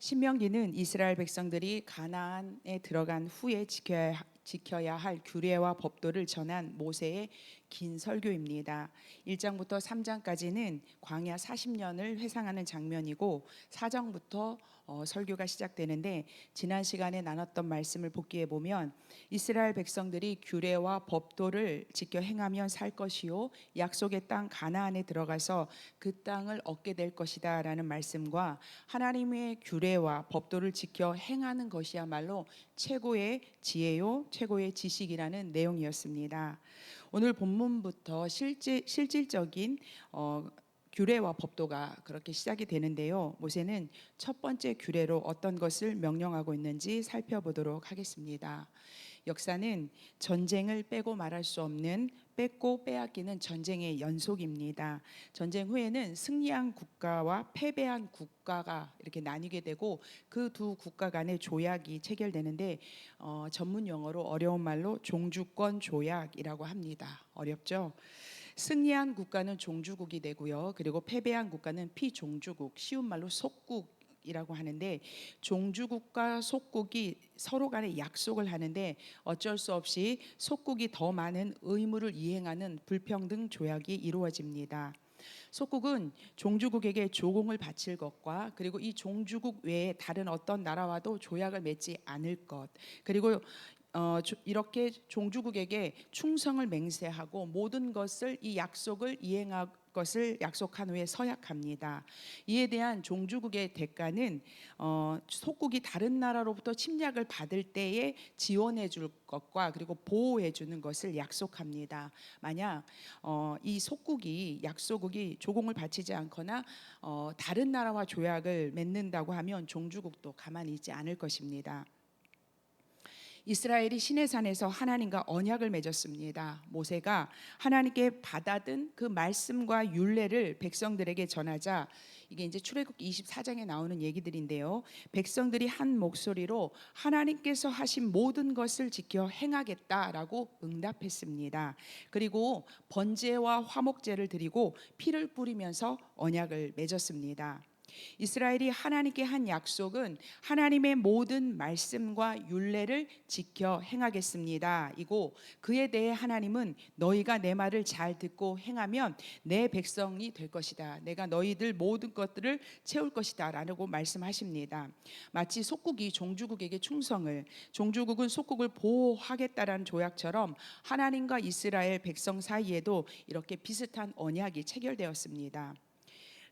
신명기는 이스라엘 백성들이 가나안에 들어간 후에 지켜야 할 규례와 법도를 전한 모세의 긴 설교입니다. 1장부터 3장까지는 광야 40년을 회상하는 장면이고 4장부터 설교가 시작되는데, 지난 시간에 나눴던 말씀을 복기해 보면 이스라엘 백성들이 규례와 법도를 지켜 행하면 살 것이요 약속의 땅 가나안에 들어가서 그 땅을 얻게 될 것이다 라는 말씀과 하나님의 규례와 법도를 지켜 행하는 것이야말로 최고의 지혜요 최고의 지식이라는 내용이었습니다. 오늘 본문부터 실질적인 규례와 법도가 그렇게 시작이 되는데요. 모세는 첫 번째 규례로 어떤 것을 명령하고 있는지 살펴보도록 하겠습니다. 역사는 전쟁을 빼고 말할 수 없는 뺏고 빼앗기는 전쟁의 연속입니다. 전쟁 후에는 승리한 국가와 패배한 국가가 이렇게 나뉘게 되고 그 두 국가 간의 조약이 체결되는데 전문 용어로 어려운 말로 종주권 조약이라고 합니다. 어렵죠? 승리한 국가는 종주국이 되고요. 그리고 패배한 국가는 피종주국, 쉬운 말로 속국이라고 하는데, 종주국과 속국이 서로 간에 약속을 하는데 어쩔 수 없이 속국이 더 많은 의무를 이행하는 불평등 조약이 이루어집니다. 속국은 종주국에게 조공을 바칠 것과 그리고 이 종주국 외에 다른 어떤 나라와도 조약을 맺지 않을 것, 그리고 이렇게 종주국에게 충성을 맹세하고 모든 것을 이 약속을 이행할 것을 약속한 후에 서약합니다. 이에 대한 종주국의 대가는 속국이 다른 나라로부터 침략을 받을 때에 지원해 줄 것과 그리고 보호해 주는 것을 약속합니다. 만약 이 속국이 약소국이 조공을 바치지 않거나 다른 나라와 조약을 맺는다고 하면 종주국도 가만히 있지 않을 것입니다. 이스라엘이 시내산에서 하나님과 언약을 맺었습니다. 모세가 하나님께 받아든 그 말씀과 율례를 백성들에게 전하자, 이게 이제 출애굽 24장에 나오는 얘기들인데요. 백성들이 한 목소리로 하나님께서 하신 모든 것을 지켜 행하겠다라고 응답했습니다. 그리고 번제와 화목제를 드리고 피를 뿌리면서 언약을 맺었습니다. 이스라엘이 하나님께 한 약속은 하나님의 모든 말씀과 율례를 지켜 행하겠습니다 이고, 그에 대해 하나님은 너희가 내 말을 잘 듣고 행하면 내 백성이 될 것이다, 내가 너희들 모든 것들을 채울 것이다 라고 말씀하십니다. 마치 속국이 종주국에게 충성을, 종주국은 속국을 보호하겠다라는 조약처럼 하나님과 이스라엘 백성 사이에도 이렇게 비슷한 언약이 체결되었습니다.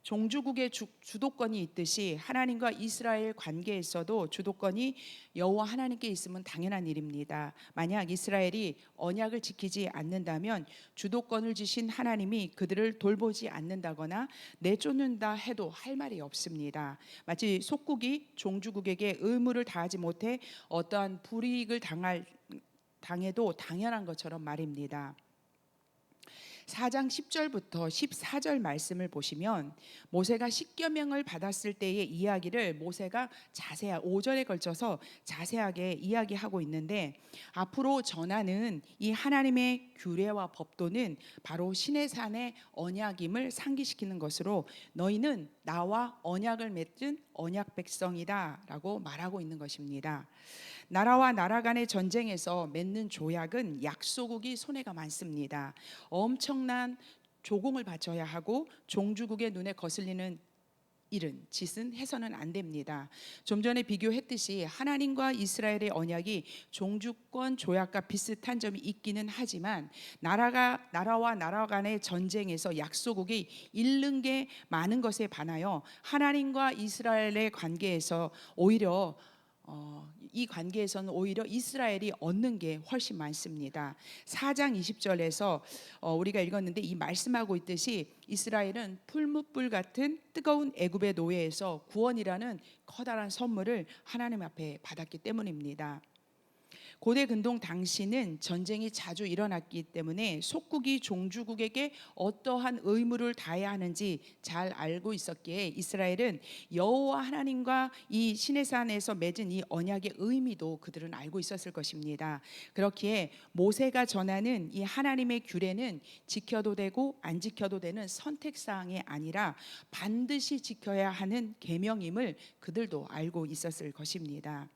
종주국의 주도권이 있듯이 하나님과 이스라엘 관계에서도 주도권이 여호와 하나님께 있으면 당연한 일입니다. 만약 이스라엘이 언약을 지키지 않는다면 주도권을 주신 하나님이 그들을 돌보지 않는다거나 내쫓는다 해도 할 말이 없습니다. 마치 속국이 종주국에게 의무를 다하지 못해 어떠한 불이익을 당해도 당연한 것처럼 말입니다. 4장 10절부터 14절 말씀을 보시면 모세가 십계명을 받았을 때의 이야기를 모세가 5절에 걸쳐서 자세하게 이야기하고 있는데, 앞으로 전하는 이 하나님의 규례와 법도는 바로 시내산의 언약임을 상기시키는 것으로 너희는 나와 언약을 맺은 언약 백성이다 라고 말하고 있는 것입니다. 나라와 나라 간의 전쟁에서 맺는 조약은 약소국이 손해가 많습니다. 엄청난 조공을 바쳐야 하고 종주국의 눈에 거슬리는 짓은 해서는 안 됩니다. 좀 전에 비교했듯이 하나님과 이스라엘의 언약이 종주권 조약과 비슷한 점이 있기는 하지만, 나라와 나라 간의 전쟁에서 약소국이 잃는 게 많은 것에 반하여 하나님과 이스라엘의 관계에서 오히려 이 관계에서는 오히려 이스라엘이 얻는 게 훨씬 많습니다. 4장 20절에서 우리가 읽었는데, 이 말씀하고 있듯이 이스라엘은 풀무불 같은 뜨거운 애굽의 노예에서 구원이라는 커다란 선물을 하나님 앞에 받았기 때문입니다. 고대 근동 당시는 전쟁이 자주 일어났기 때문에 속국이 종주국에게 어떠한 의무를 다해야 하는지 잘 알고 있었기에 이스라엘은 여호와 하나님과 이 시내산에서 맺은 이 언약의 의미도 그들은 알고 있었을 것입니다. 그렇기에 모세가 전하는 이 하나님의 규례는 지켜도 되고 안 지켜도 되는 선택사항이 아니라 반드시 지켜야 하는 계명임을 그들도 알고 있었을 것입니다.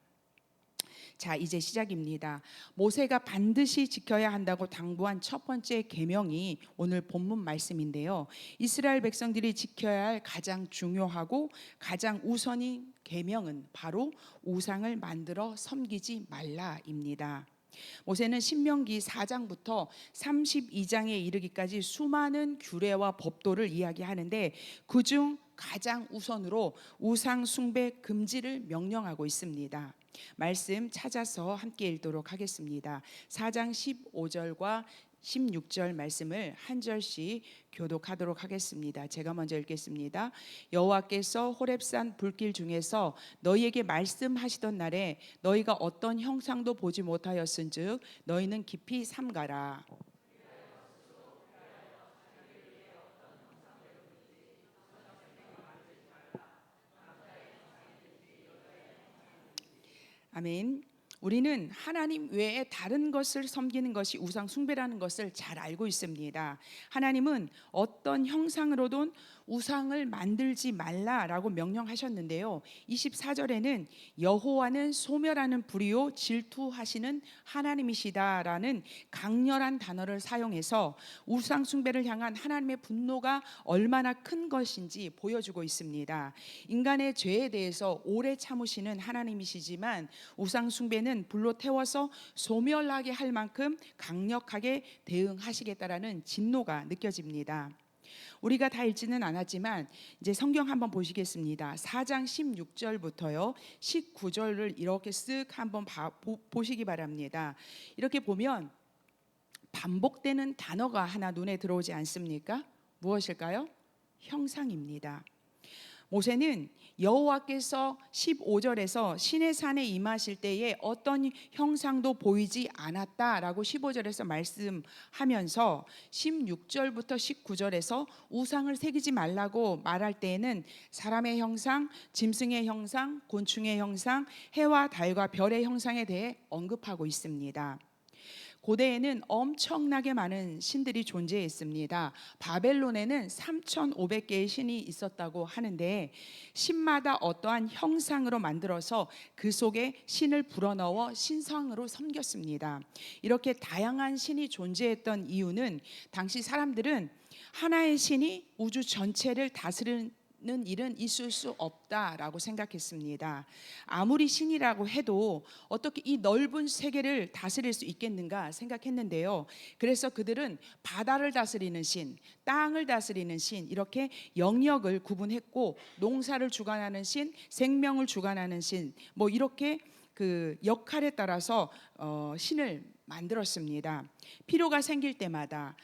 자, 이제 시작입니다. 모세가 반드시 지켜야 한다고 당부한 첫 번째 계명이 오늘 본문 말씀인데요. 이스라엘 백성들이 지켜야 할 가장 중요하고 가장 우선인 계명은 바로 우상을 만들어 섬기지 말라입니다. 모세는 신명기 4장부터 32장에 이르기까지 수많은 규례와 법도를 이야기하는데 그중 가장 우선으로 우상 숭배 금지를 명령하고 있습니다. 말씀 찾아서 함께 읽도록 하겠습니다. 4장 15절과 16절 말씀을 한 절씩 교독하도록 하겠습니다. 제가 먼저 읽겠습니다. 여호와께서 호렙산 불길 중에서 너희에게 말씀하시던 날에 너희가 어떤 형상도 보지 못하였은즉 너희는 깊이 삼가라. 아멘. 우리는 하나님 외에 다른 것을 섬기는 것이 우상 숭배라는 것을 잘 알고 있습니다. 하나님은 어떤 형상으로든 우상을 만들지 말라라고 명령하셨는데요. 24절에는 여호와는 소멸하는 불이요 질투하시는 하나님이시다라는 강렬한 단어를 사용해서 우상 숭배를 향한 하나님의 분노가 얼마나 큰 것인지 보여주고 있습니다. 인간의 죄에 대해서 오래 참으시는 하나님이시지만 우상 숭배는 불로 태워서 소멸하게 할 만큼 강력하게 대응하시겠다라는 진노가 느껴집니다. 우리가 다 읽지는 않았지만 이제 성경 한번 보시겠습니다. 4장 16절부터요 19절을 이렇게 쓱 한번 보시기 바랍니다. 이렇게 보면 반복되는 단어가 하나 눈에 들어오지 않습니까? 무엇일까요? 형상입니다. 모세는 여호와께서 15절에서 시내산에 임하실 때에 어떤 형상도 보이지 않았다라고 15절에서 말씀하면서 16절부터 19절에서 우상을 새기지 말라고 말할 때에는 사람의 형상, 짐승의 형상, 곤충의 형상, 해와 달과 별의 형상에 대해 언급하고 있습니다. 고대에는 엄청나게 많은 신들이 존재했습니다. 바벨론에는 3,500개의 신이 있었다고 하는데 신마다 어떠한 형상으로 만들어서 그 속에 신을 불어넣어 신성으로 섬겼습니다. 이렇게 다양한 신이 존재했던 이유는 당시 사람들은 하나의 신이 우주 전체를 다스리는 일은 있을 수 없다라고 생각했습니다. 아무리 신이라고 해도 어떻게 이 넓은 세계를 다스릴 수 있겠는가 생각했는데요. 그래서 그들은 바다를 다스리는 신, 땅을 다스리는 신 이렇게 영역을 구분했고 농사를 주관하는 신, 생명을 주관하는 신 뭐 이렇게 그 역할에 따라서 신을 만들었습니다. 필요가 생길 때마다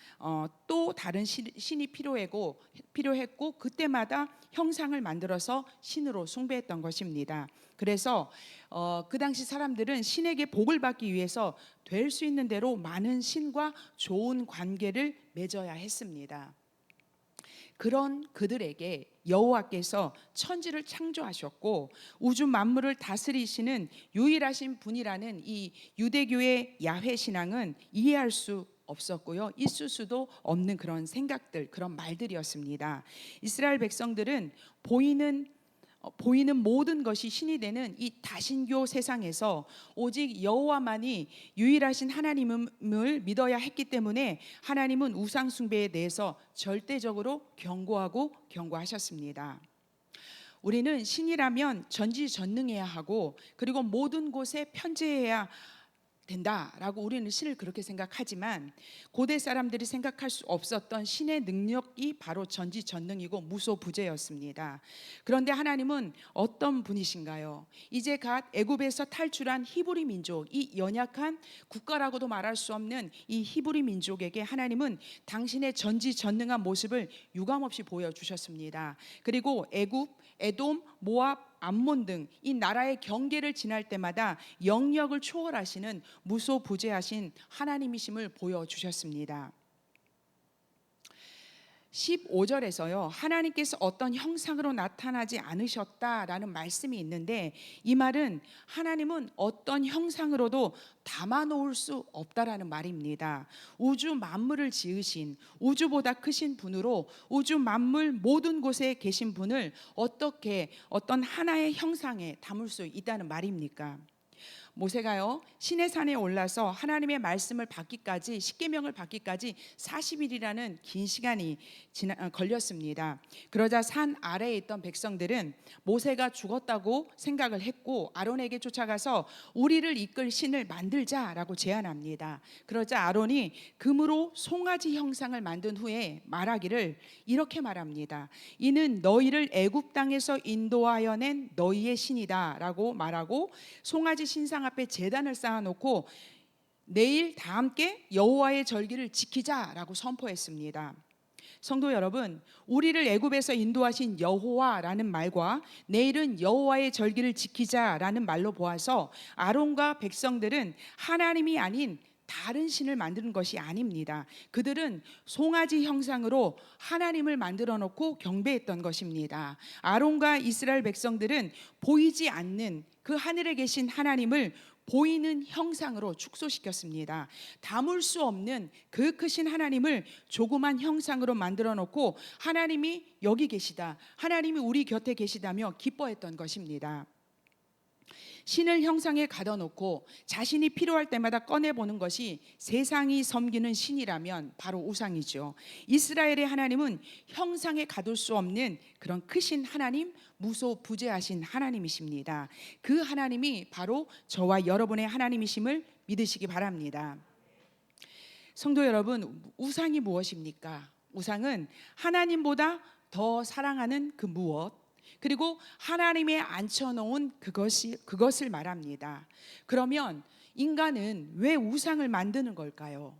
또 다른 신이 필요했고 그때마다 형상을 만들어서 신으로 숭배했던 것입니다. 그래서 그 당시 사람들은 신에게 복을 받기 위해서 될 수 있는 대로 많은 신과 좋은 관계를 맺어야 했습니다. 그런 그들에게 여호와께서 천지를 창조하셨고 우주 만물을 다스리시는 유일하신 분이라는 이 유대교의 야훼 신앙은 이해할 수 없었고요. 있을 수도 없는 그런 생각들, 그런 말들이었습니다. 이스라엘 백성들은 보이는 모든 것이 신이 되는 이 다신교 세상에서 오직 여호와만이 유일하신 하나님을 믿어야 했기 때문에 하나님은 우상 숭배에 대해서 절대적으로 경고하셨습니다. 우리는 신이라면 전지전능해야 하고 그리고 모든 곳에 편재해야 된다라고 우리는 신을 그렇게 생각하지만 고대 사람들이 생각할 수 없었던 신의 능력이 바로 전지전능이고 무소부재였습니다. 그런데 하나님은 어떤 분이신가요? 이제 갓 애굽에서 탈출한 히브리 민족, 이 연약한 국가라고도 말할 수 없는 이 히브리 민족에게 하나님은 당신의 전지전능한 모습을 유감없이 보여주셨습니다. 그리고 애굽, 에돔, 모압, 암몬 등 이 나라의 경계를 지날 때마다 영역을 초월하시는 무소부재하신 하나님이심을 보여주셨습니다. 15절에서요, 하나님께서 어떤 형상으로 나타나지 않으셨다라는 말씀이 있는데, 이 말은 하나님은 어떤 형상으로도 담아놓을 수 없다라는 말입니다. 우주 만물을 지으신, 우주보다 크신 분으로 우주 만물 모든 곳에 계신 분을 어떻게 어떤 하나의 형상에 담을 수 있다는 말입니까? 모세가요, 시내산에 올라서 하나님의 말씀을 받기까지, 십계명을 받기까지 40일이라는 긴 시간이 걸렸습니다. 그러자 산 아래에 있던 백성들은 모세가 죽었다고 생각을 했고, 아론에게 쫓아가서 우리를 이끌 신을 만들자라고 제안합니다. 그러자 아론이 금으로 송아지 형상을 만든 후에 말하기를 이렇게 말합니다. 이는 너희를 애굽 땅에서 인도하여 낸 너희의 신이다라고 말하고, 송아지 신상 앞에 제단을 쌓아놓고 내일 다 함께 여호와의 절기를 지키자라고 선포했습니다. 성도 여러분, 우리를 애굽에서 인도하신 여호와라는 말과 내일은 여호와의 절기를 지키자라는 말로 보아서 아론과 백성들은 하나님이 아닌 다른 신을 만드는 것이 아닙니다. 그들은 송아지 형상으로 하나님을 만들어 놓고 경배했던 것입니다. 아론과 이스라엘 백성들은 보이지 않는 그 하늘에 계신 하나님을 보이는 형상으로 축소시켰습니다. 담을 수 없는 그 크신 하나님을 조그만 형상으로 만들어 놓고 하나님이 여기 계시다, 하나님이 우리 곁에 계시다며 기뻐했던 것입니다. 신을 형상에 가둬놓고 자신이 필요할 때마다 꺼내보는 것이 세상이 섬기는 신이라면 바로 우상이죠. 이스라엘의 하나님은 형상에 가둘 수 없는 그런 크신 하나님, 무소부재하신 하나님이십니다. 그 하나님이 바로 저와 여러분의 하나님이심을 믿으시기 바랍니다. 성도 여러분, 우상이 무엇입니까? 우상은 하나님보다 더 사랑하는 그 무엇, 그리고 하나님의 앉혀놓은 그것을 말합니다. 그러면 인간은 왜 우상을 만드는 걸까요?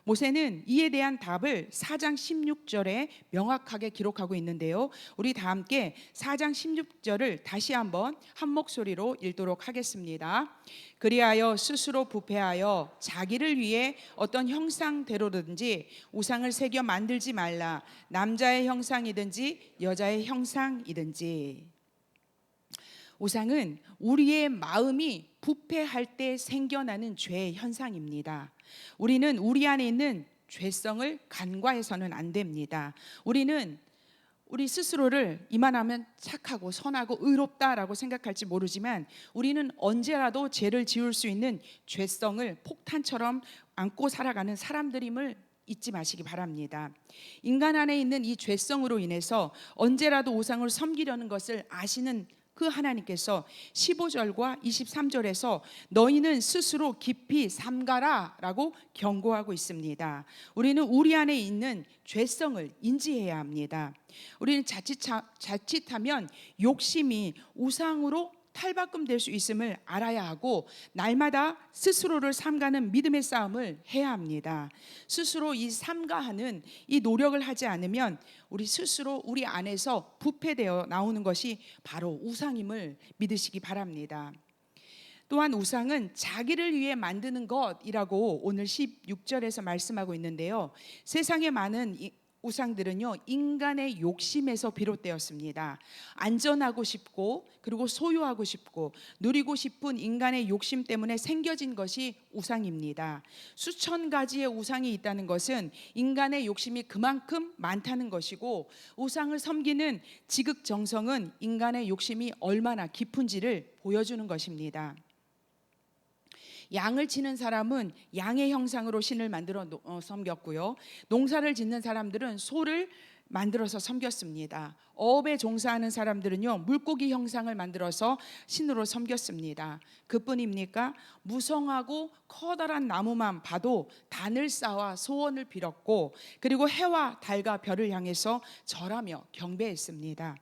모세는 이에 대한 답을 4장 16절에 명확하게 기록하고 있는데요, 우리 다 함께 4장 16절을 다시 한번 한 목소리로 읽도록 하겠습니다. 그리하여 스스로 부패하여 자기를 위해 어떤 형상대로든지 우상을 새겨 만들지 말라. 남자의 형상이든지 여자의 형상이든지. 우상은 우리의 마음이 부패할 때 생겨나는 죄의 현상입니다. 우리는 우리 안에 있는 죄성을 간과해서는 안 됩니다. 우리 스스로를 이만하면 착하고 선하고 의롭다라고 생각할지 모르지만 우리는 언제라도 죄를 지을 수 있는 죄성을 폭탄처럼 안고 살아가는 사람들임을 잊지 마시기 바랍니다. 인간 안에 있는 이 죄성으로 인해서 언제라도 우상을 섬기려는 것을 아시는 그 하나님께서 15절과 23절에서 너희는 스스로 깊이 삼가라 라고 경고하고 있습니다. 우리는 우리 안에 있는 죄성을 인지해야 합니다. 우리는 자칫하면 욕심이 우상으로 탈바꿈될 수 있음을 알아야 하고 날마다 스스로를 삼가는 믿음의 싸움을 해야 합니다. 스스로 이 삼가하는 이 노력을 하지 않으면 우리 스스로 우리 안에서 부패되어 나오는 것이 바로 우상임을 믿으시기 바랍니다. 또한 우상은 자기를 위해 만드는 것이라고 오늘 16절에서 말씀하고 있는데요, 세상에 많은 우상들은요, 인간의 욕심에서 비롯되었습니다. 안전하고 싶고 그리고 소유하고 싶고 누리고 싶은 인간의 욕심 때문에 생겨진 것이 우상입니다. 수천 가지의 우상이 있다는 것은 인간의 욕심이 그만큼 많다는 것이고, 우상을 섬기는 지극정성은 인간의 욕심이 얼마나 깊은지를 보여주는 것입니다. 양을 치는 사람은 양의 형상으로 신을 만들어 섬겼고요, 농사를 짓는 사람들은 소를 만들어서 섬겼습니다. 어업에 종사하는 사람들은요, 물고기 형상을 만들어서 신으로 섬겼습니다. 그뿐입니까? 무성하고 커다란 나무만 봐도 단을 쌓아 소원을 빌었고, 그리고 해와 달과 별을 향해서 절하며 경배했습니다.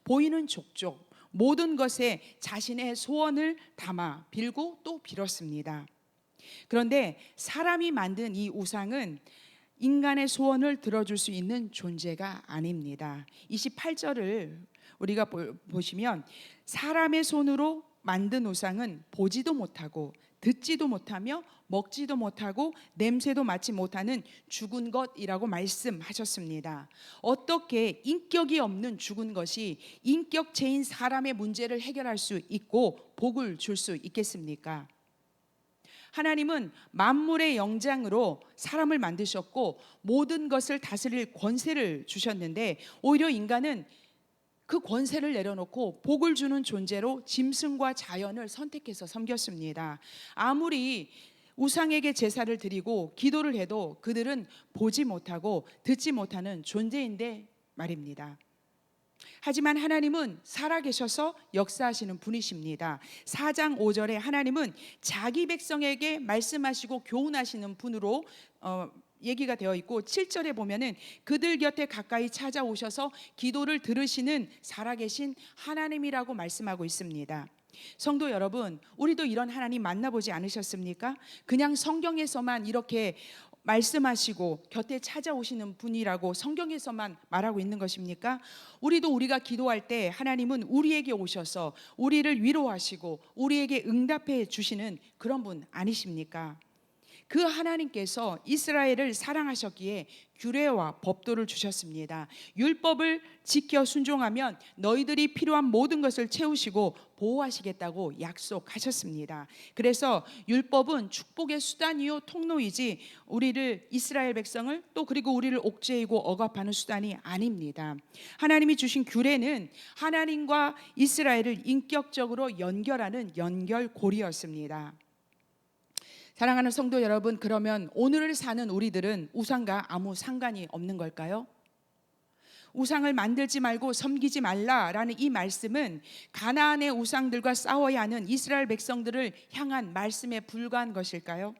보이는 족족 모든 것에 자신의 소원을 담아 빌고 또 빌었습니다. 그런데 사람이 만든 이 우상은 인간의 소원을 들어줄 수 있는 존재가 아닙니다. 28절을 우리가 보시면 사람의 손으로 만든 우상은 보지도 못하고 듣지도 못하며 먹지도 못하고 냄새도 맡지 못하는 죽은 것이라고 말씀하셨습니다. 어떻게 인격이 없는 죽은 것이 인격체인 사람의 문제를 해결할 수 있고 복을 줄 수 있겠습니까? 하나님은 만물의 영장으로 사람을 만드셨고 모든 것을 다스릴 권세를 주셨는데 오히려 인간은 그 권세를 내려놓고 복을 주는 존재로 짐승과 자연을 선택해서 섬겼습니다. 아무리 우상에게 제사를 드리고 기도를 해도 그들은 보지 못하고 듣지 못하는 존재인데 말입니다. 하지만 하나님은 살아계셔서 역사하시는 분이십니다. 4장 5절에 하나님은 자기 백성에게 말씀하시고 교훈하시는 분으로 얘기가 되어 있고 7절에 보면은 그들 곁에 가까이 찾아오셔서 기도를 들으시는 살아계신 하나님이라고 말씀하고 있습니다. 성도 여러분, 우리도 이런 하나님 만나보지 않으셨습니까? 그냥 성경에서만 이렇게 말씀하시고 곁에 찾아오시는 분이라고 성경에서만 말하고 있는 것입니까? 우리가 기도할 때 하나님은 우리에게 오셔서 우리를 위로하시고 우리에게 응답해 주시는 그런 분 아니십니까? 그 하나님께서 이스라엘을 사랑하셨기에 규례와 법도를 주셨습니다. 율법을 지켜 순종하면 너희들이 필요한 모든 것을 채우시고 보호하시겠다고 약속하셨습니다. 그래서 율법은 축복의 수단이요 통로이지 우리를 이스라엘 백성을 또 그리고 우리를 옥죄이고 억압하는 수단이 아닙니다. 하나님이 주신 규례는 하나님과 이스라엘을 인격적으로 연결하는 연결고리였습니다. 사랑하는 성도 여러분, 그러면 오늘을 사는 우리들은 우상과 아무 상관이 없는 걸까요? 우상을 만들지 말고 섬기지 말라라는 이 말씀은 가나안의 우상들과 싸워야 하는 이스라엘 백성들을 향한 말씀에 불과한 것일까요?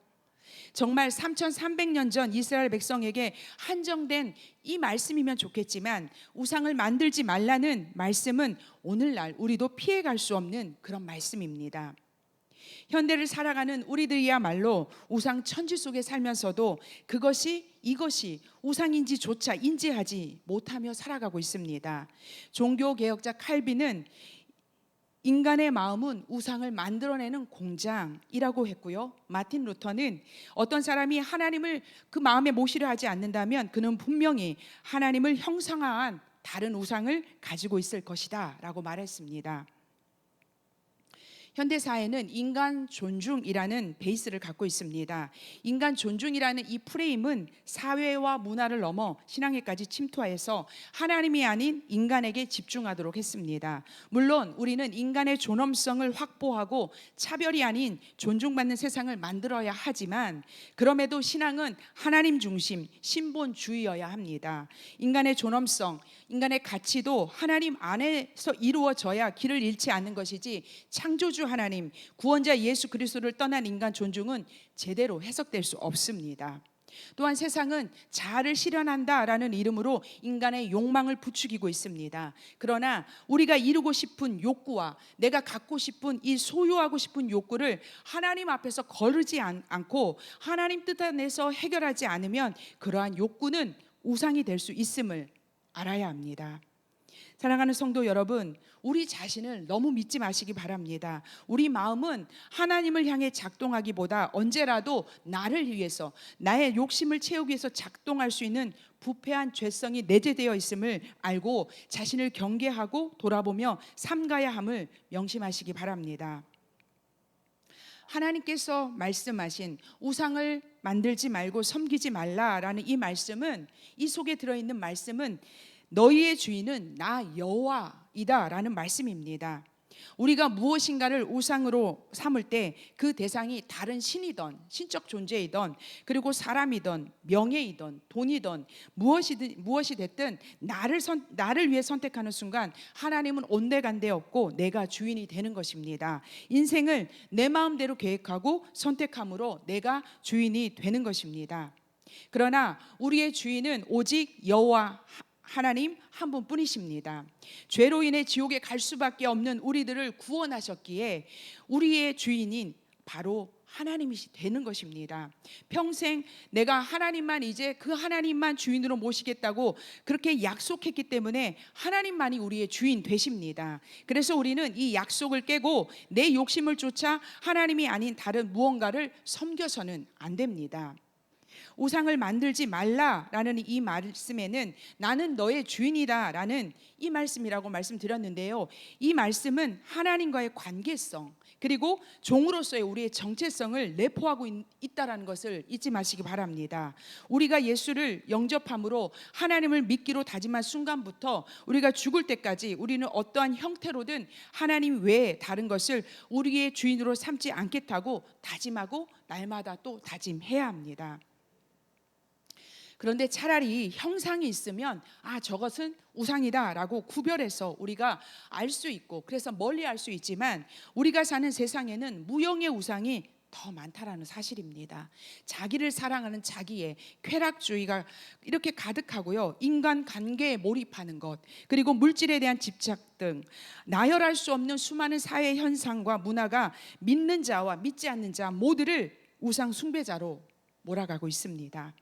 정말 3300년 전 이스라엘 백성에게 한정된 이 말씀이면 좋겠지만 우상을 만들지 말라는 말씀은 오늘날 우리도 피해갈 수 없는 그런 말씀입니다. 현대를 살아가는 우리들이야말로 우상 천지 속에 살면서도 이것이 우상인지조차 인지하지 못하며 살아가고 있습니다. 종교개혁자 칼빈은 인간의 마음은 우상을 만들어내는 공장이라고 했고요. 마틴 루터는 어떤 사람이 하나님을 그 마음에 모시려 하지 않는다면 그는 분명히 하나님을 형상화한 다른 우상을 가지고 있을 것이다 라고 말했습니다. 현대 사회는 인간 존중이라는 베이스를 갖고 있습니다. 인간 존중이라는 이 프레임은 사회와 문화를 넘어 신앙에까지 침투하여서 하나님이 아닌 인간에게 집중하도록 했습니다. 물론 우리는 인간의 존엄성을 확보하고 차별이 아닌 존중받는 세상을 만들어야 하지만 그럼에도 신앙은 하나님 중심, 신본주의여야 합니다. 인간의 존엄성, 인간의 가치도 하나님 안에서 이루어져야 길을 잃지 않는 것이지 창조주 하나님, 구원자 예수 그리스도를 떠난 인간 존중은 제대로 해석될 수 없습니다. 또한 세상은 자아를 실현한다라는 이름으로 인간의 욕망을 부추기고 있습니다. 그러나 우리가 이루고 싶은 욕구와 내가 갖고 싶은 이 소유하고 싶은 욕구를 하나님 앞에서 거르지 않고 하나님 뜻 안에서 해결하지 않으면 그러한 욕구는 우상이 될 수 있음을 알아야 합니다. 사랑하는 성도 여러분, 우리 자신을 너무 믿지 마시기 바랍니다. 우리 마음은 하나님을 향해 작동하기보다 언제라도 나를 위해서 나의 욕심을 채우기 위해서 작동할 수 있는 부패한 죄성이 내재되어 있음을 알고 자신을 경계하고 돌아보며 삼가야 함을 명심하시기 바랍니다. 하나님께서 말씀하신 우상을 만들지 말고 섬기지 말라라는 이 말씀은, 이 속에 들어있는 말씀은 너희의 주인은 나 여호와이다라는 말씀입니다. 우리가 무엇인가를 우상으로 삼을 때 그 대상이 다른 신이든 신적 존재이든 그리고 사람이든 명예이든 돈이든 무엇이 됐든 나를 위해 선택하는 순간 하나님은 온데간데 없고 내가 주인이 되는 것입니다. 인생을 내 마음대로 계획하고 선택함으로 내가 주인이 되는 것입니다. 그러나 우리의 주인은 오직 여호와 하나님 한 분뿐이십니다. 죄로 인해 지옥에 갈 수밖에 없는 우리들을 구원하셨기에 우리의 주인인 바로 하나님이 되는 것입니다. 평생 내가 하나님만 이제 그 하나님만 주인으로 모시겠다고 그렇게 약속했기 때문에 하나님만이 우리의 주인 되십니다. 그래서 우리는 이 약속을 깨고 내 욕심을 쫓아 하나님이 아닌 다른 무언가를 섬겨서는 안 됩니다. 우상을 만들지 말라라는 이 말씀에는 나는 너의 주인이다라는 이 말씀이라고 말씀드렸는데요. 이 말씀은 하나님과의 관계성 그리고 종으로서의 우리의 정체성을 내포하고 있다라는 것을 잊지 마시기 바랍니다. 우리가 예수를 영접함으로 하나님을 믿기로 다짐한 순간부터 우리가 죽을 때까지 우리는 어떠한 형태로든 하나님 외에 다른 것을 우리의 주인으로 삼지 않겠다고 다짐하고 날마다 또 다짐해야 합니다. 그런데 차라리 형상이 있으면 저것은 우상이다라고 구별해서 우리가 알 수 있고 그래서 멀리 알 수 있지만 우리가 사는 세상에는 무형의 우상이 더 많다라는 사실입니다. 자기를 사랑하는 자기의 쾌락주의가 이렇게 가득하고요. 인간 관계에 몰입하는 것 그리고 물질에 대한 집착 등 나열할 수 없는 수많은 사회 현상과 문화가 믿는 자와 믿지 않는 자 모두를 우상 숭배자로 몰아가고 있습니다.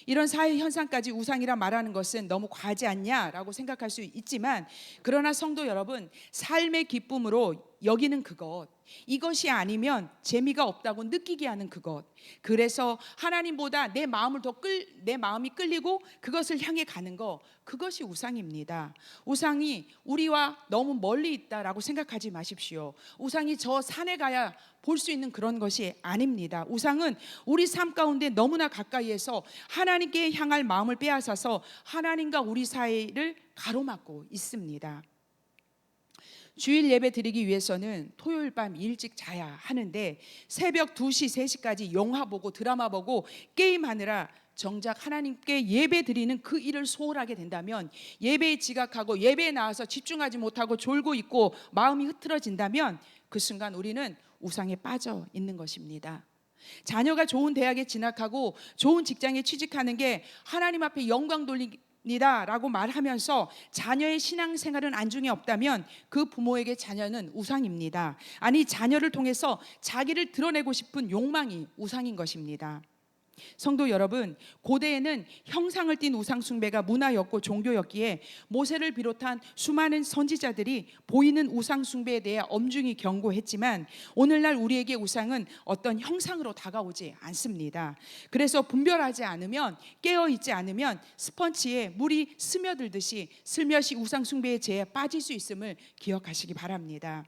이런 사회 현상까지 우상이라 말하는 것은 너무 과하지 않냐라고 생각할 수 있지만 그러나 성도 여러분, 삶의 기쁨으로 여기는 그것, 이것이 아니면 재미가 없다고 느끼게 하는 그것, 그래서 하나님보다 내 마음이 끌리고 그것을 향해 가는 거, 그것이 우상입니다. 우상이 우리와 너무 멀리 있다라고 생각하지 마십시오. 우상이 저 산에 가야 볼 수 있는 그런 것이 아닙니다. 우상은 우리 삶 가운데 너무나 가까이에서 하나님께 향할 마음을 빼앗아서 하나님과 우리 사이를 가로막고 있습니다. 주일 예배 드리기 위해서는 토요일 밤 일찍 자야 하는데 새벽 2시, 3시까지 영화 보고 드라마 보고 게임하느라 정작 하나님께 예배 드리는 그 일을 소홀하게 된다면, 예배에 지각하고 예배에 나와서 집중하지 못하고 졸고 있고 마음이 흐트러진다면 그 순간 우리는 우상에 빠져 있는 것입니다. 자녀가 좋은 대학에 진학하고 좋은 직장에 취직하는 게 하나님 앞에 영광 돌립니다 라고 말하면서 자녀의 신앙생활은 안중에 없다면 그 부모에게 자녀는 우상입니다. 아니, 자녀를 통해서 자기를 드러내고 싶은 욕망이 우상인 것입니다. 성도 여러분, 고대에는 형상을 띤 우상 숭배가 문화였고 종교였기에 모세를 비롯한 수많은 선지자들이 보이는 우상 숭배에 대해 엄중히 경고했지만 오늘날 우리에게 우상은 어떤 형상으로 다가오지 않습니다. 그래서 분별하지 않으면, 깨어있지 않으면 스펀지에 물이 스며들듯이 슬며시 우상 숭배의 죄에 빠질 수 있음을 기억하시기 바랍니다.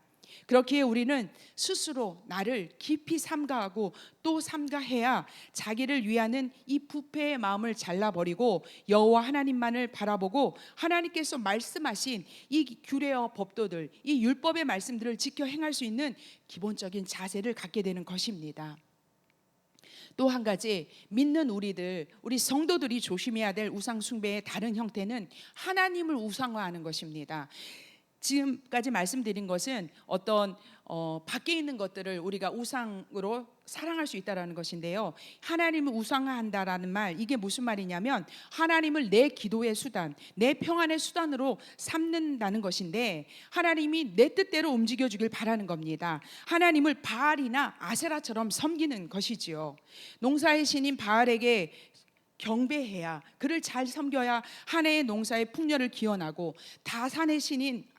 그렇기에 우리는 스스로 나를 깊이 삼가하고 또 삼가해야 자기를 위하는 이 부패의 마음을 잘라버리고 여호와 하나님만을 바라보고 하나님께서 말씀하신 이 규례와 법도들, 이 율법의 말씀들을 지켜 행할 수 있는 기본적인 자세를 갖게 되는 것입니다. 또 한 가지, 믿는 우리 성도들이 조심해야 될 우상 숭배의 다른 형태는 하나님을 우상화하는 것입니다. 지금까지 말씀드린 것은 어떤 밖에 있는 것들을 우리가 우상으로 사랑할 수 있다라는 것인데요. 하나님을 우상화한다라는 말, 이게 무슨 말이냐면 하나님을 내 기도의 수단, 내 평안의 수단으로 삼는다는 것인데 하나님이 내 뜻대로 움직여 주길 바라는 겁니다. 하나님을 바알이나 아세라처럼 섬기는 것이지요. 농사의 신인 바알에게 경배해야, 그를 잘 섬겨야 한 해의 농사의 풍년을 기원하고, 다산의 신인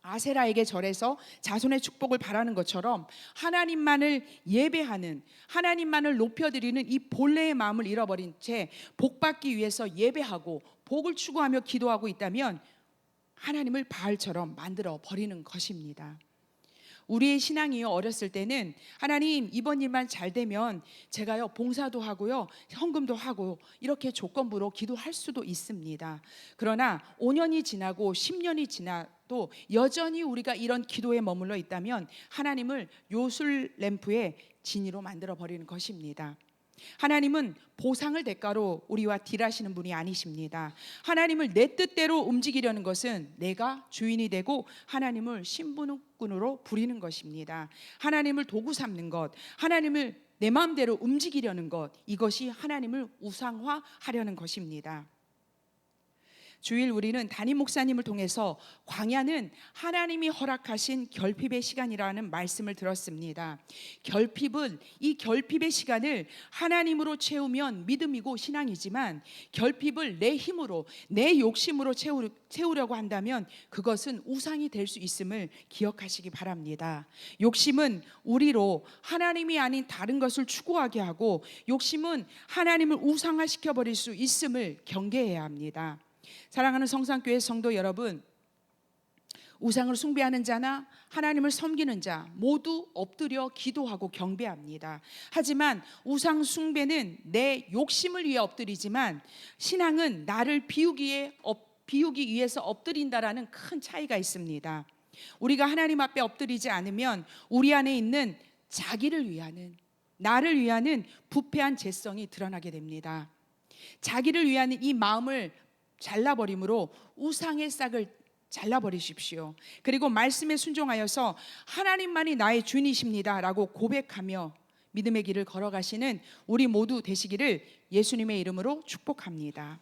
아세라에게 절해서 자손의 축복을 바라는 것처럼 하나님만을 예배하는, 하나님만을 높여드리는 이 본래의 마음을 잃어버린 채 복받기 위해서 예배하고 복을 추구하며 기도하고 있다면 하나님을 바알처럼 만들어 버리는 것입니다. 우리의 신앙이요, 어렸을 때는 하나님 이번 일만 잘 되면 제가요 봉사도 하고요 헌금도 하고 이렇게 조건부로 기도할 수도 있습니다. 그러나 5년이 지나고 10년이 지나도 여전히 우리가 이런 기도에 머물러 있다면 하나님을 요술 램프의 진이로 만들어 버리는 것입니다. 하나님은 보상을 대가로 우리와 딜하시는 분이 아니십니다. 하나님을 내 뜻대로 움직이려는 것은 내가 주인이 되고 하나님을 신분꾼으로 부리는 것입니다. 하나님을 도구 삼는 것, 하나님을 내 마음대로 움직이려는 것, 이것이 하나님을 우상화하려는 것입니다. 주일 우리는 담임 목사님을 통해서 광야는 하나님이 허락하신 결핍의 시간이라는 말씀을 들었습니다. 이 결핍의 시간을 하나님으로 채우면 믿음이고 신앙이지만, 결핍을 내 힘으로, 내 욕심으로 채우려고 한다면 그것은 우상이 될 수 있음을 기억하시기 바랍니다. 욕심은 우리로 하나님이 아닌 다른 것을 추구하게 하고, 욕심은 하나님을 우상화시켜 버릴 수 있음을 경계해야 합니다. 사랑하는 성산교회 성도 여러분, 우상을 숭배하는 자나 하나님을 섬기는 자 모두 엎드려 기도하고 경배합니다. 하지만 우상 숭배는 내 욕심을 위해 엎드리지만, 신앙은 나를 비우기 위해서 엎드린다라는 큰 차이가 있습니다. 우리가 하나님 앞에 엎드리지 않으면 우리 안에 있는 자기를 위하는, 나를 위하는 부패한 죄성이 드러나게 됩니다. 자기를 위하는 이 마음을 잘라버림으로 우상의 싹을 잘라버리십시오. 그리고 말씀에 순종하여서 하나님만이 나의 주인이십니다 라고 고백하며 믿음의 길을 걸어가시는 우리 모두 되시기를 예수님의 이름으로 축복합니다.